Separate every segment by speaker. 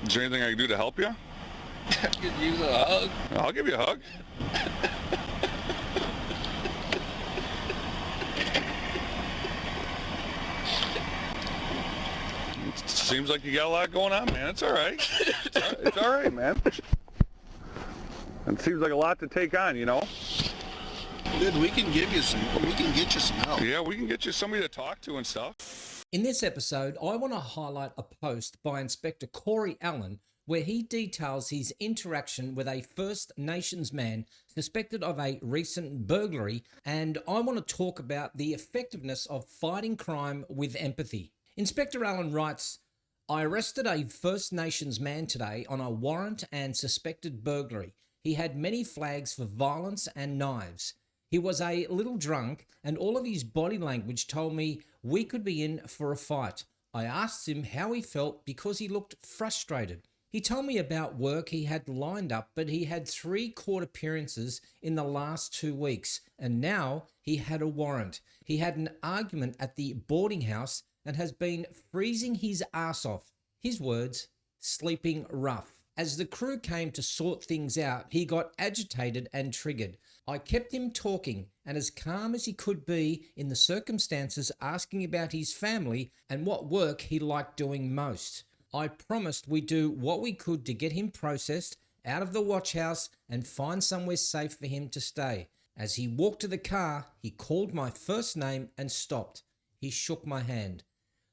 Speaker 1: Is there anything I can do to help you?
Speaker 2: I could use a hug.
Speaker 1: I'll give you a hug. Seems like you got a lot going on, man. It's all right. It's all right, man. It seems like a lot to take on, you know?
Speaker 2: Good, we can get you some help.
Speaker 1: Yeah, we can get you somebody to talk to and stuff.
Speaker 3: In this episode, I want to highlight a post by Inspector Corey Allen where he details his interaction with a First Nations man suspected of a recent burglary, and I want to talk about the effectiveness of fighting crime with empathy. Inspector Allen writes, I arrested a First Nations man today on a warrant and suspected burglary. He had many flags for violence and knives. He was a little drunk, and all of his body language told me we could be in for a fight. I asked him how he felt because he looked frustrated. He told me about work he had lined up, but he had 3 court appearances in the last 2 weeks, and now he had a warrant. He had an argument at the boarding house and has been freezing his ass off. His words, sleeping rough. As the crew came to sort things out, he got agitated and triggered. I kept him talking and as calm as he could be in the circumstances, asking about his family and what work he liked doing most. I promised we'd do what we could to get him processed out of the watch house and find somewhere safe for him to stay. As he walked to the car, he called my first name and stopped. He shook my hand.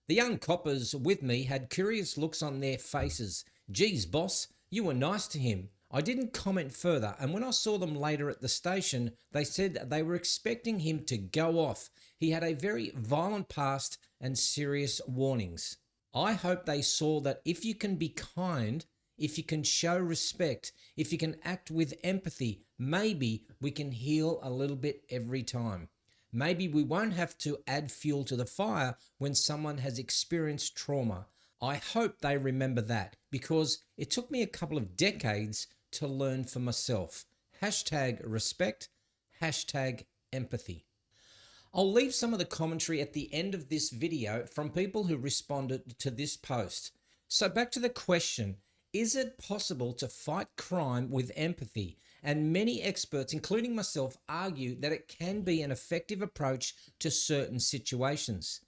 Speaker 3: The young coppers with me had curious looks on their faces. Geez, boss, you were nice to him. I didn't comment further, and when I saw them later at the station, they said they were expecting him to go off. He had a very violent past and serious warnings. I hope they saw that if you can be kind, if you can show respect, if you can act with empathy, maybe we can heal a little bit every time. Maybe we won't have to add fuel to the fire when someone has experienced trauma. I hope they remember that because it took me a couple of decades to learn for myself. #respect, #empathy. I'll leave some of the commentary at the end of this video from people who responded to this post. So back to the question, is it possible to fight crime with empathy? And many experts, including myself, argue that it can be an effective approach to certain situations.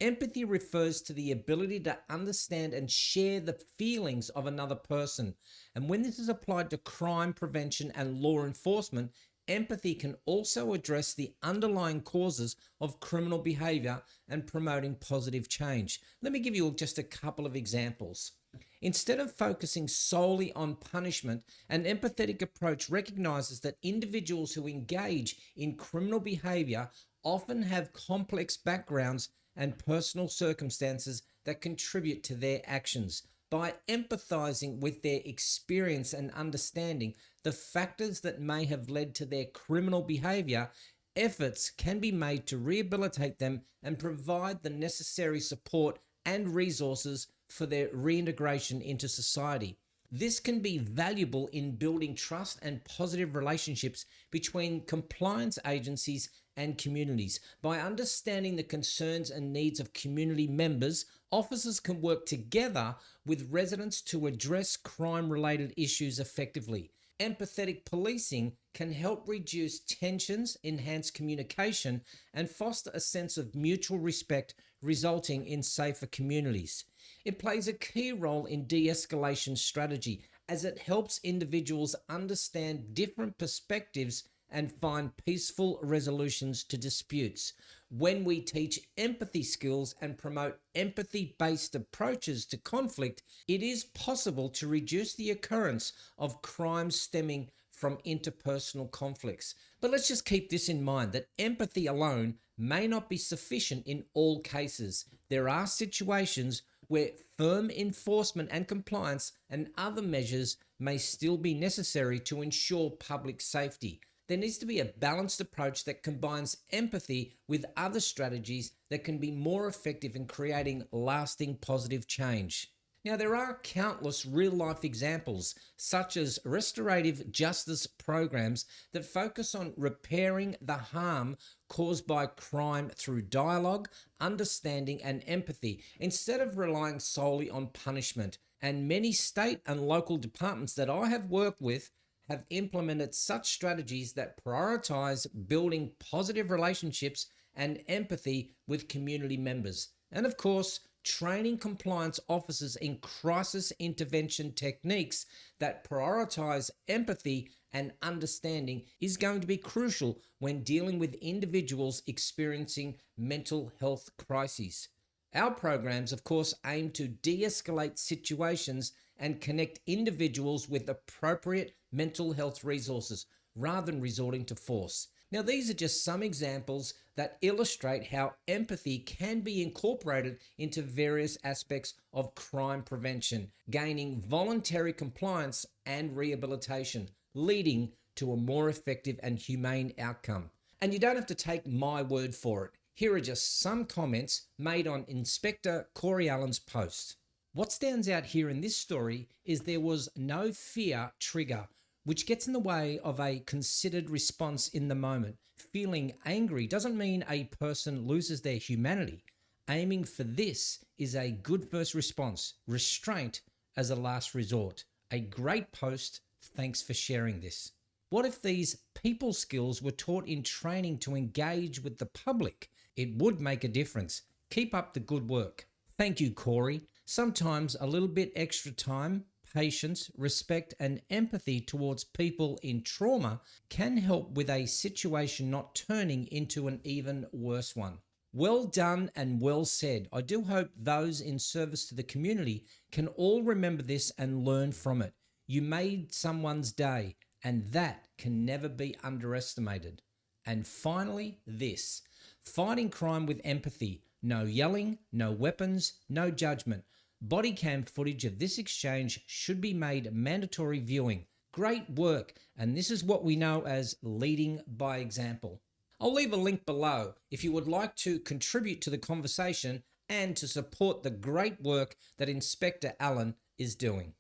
Speaker 3: Empathy refers to the ability to understand and share the feelings of another person. And when this is applied to crime prevention and law enforcement, empathy can also address the underlying causes of criminal behavior and promoting positive change. Let me give you just a couple of examples. Instead of focusing solely on punishment, an empathetic approach recognizes that individuals who engage in criminal behavior often have complex backgrounds and personal circumstances that contribute to their actions. By empathizing with their experience and understanding the factors that may have led to their criminal behavior, efforts can be made to rehabilitate them and provide the necessary support and resources for their reintegration into society. This can be valuable in building trust and positive relationships between compliance agencies and communities. By understanding the concerns and needs of community members, officers can work together with residents to address crime-related issues effectively. Empathetic policing can help reduce tensions, enhance communication, and foster a sense of mutual respect, resulting in safer communities. It plays a key role in de-escalation strategy as it helps individuals understand different perspectives and find peaceful resolutions to disputes. When we teach empathy skills and promote empathy-based approaches to conflict, it is possible to reduce the occurrence of crimes stemming from interpersonal conflicts. But let's just keep this in mind, that empathy alone may not be sufficient in all cases. There are situations where firm enforcement and compliance and other measures may still be necessary to ensure public safety. There needs to be a balanced approach that combines empathy with other strategies that can be more effective in creating lasting positive change. Now, there are countless real-life examples, such as restorative justice programs that focus on repairing the harm caused by crime through dialogue, understanding, and empathy, instead of relying solely on punishment. And many state and local departments that I have worked with have implemented such strategies that prioritize building positive relationships and empathy with community members. And of course, training compliance officers in crisis intervention techniques that prioritize empathy and understanding is going to be crucial when dealing with individuals experiencing mental health crises. Our programs, of course, aim to de-escalate situations and connect individuals with appropriate mental health resources rather than resorting to force. Now, these are just some examples that illustrate how empathy can be incorporated into various aspects of crime prevention, gaining voluntary compliance and rehabilitation, leading to a more effective and humane outcome. And you don't have to take my word for it. Here are just some comments made on Inspector Corey Allen's post. What stands out here in this story is there was no fear trigger, which gets in the way of a considered response in the moment. Feeling angry doesn't mean a person loses their humanity. Aiming for this is a good first response. Restraint as a last resort. A great post. Thanks for sharing this. What if these people skills were taught in training to engage with the public? It would make a difference. Keep up the good work. Thank you, Corey. Sometimes a little bit extra time, patience, respect, and empathy towards people in trauma can help with a situation not turning into an even worse one. Well done and well said. I do hope those in service to the community can all remember this and learn from it. You made someone's day, and that can never be underestimated. And finally, this. Fighting crime with empathy. No yelling, no weapons, no judgment. Body cam footage of this exchange should be made mandatory viewing. Great work, and this is what we know as leading by example. I'll leave a link below if you would like to contribute to the conversation and to support the great work that Inspector Allen is doing.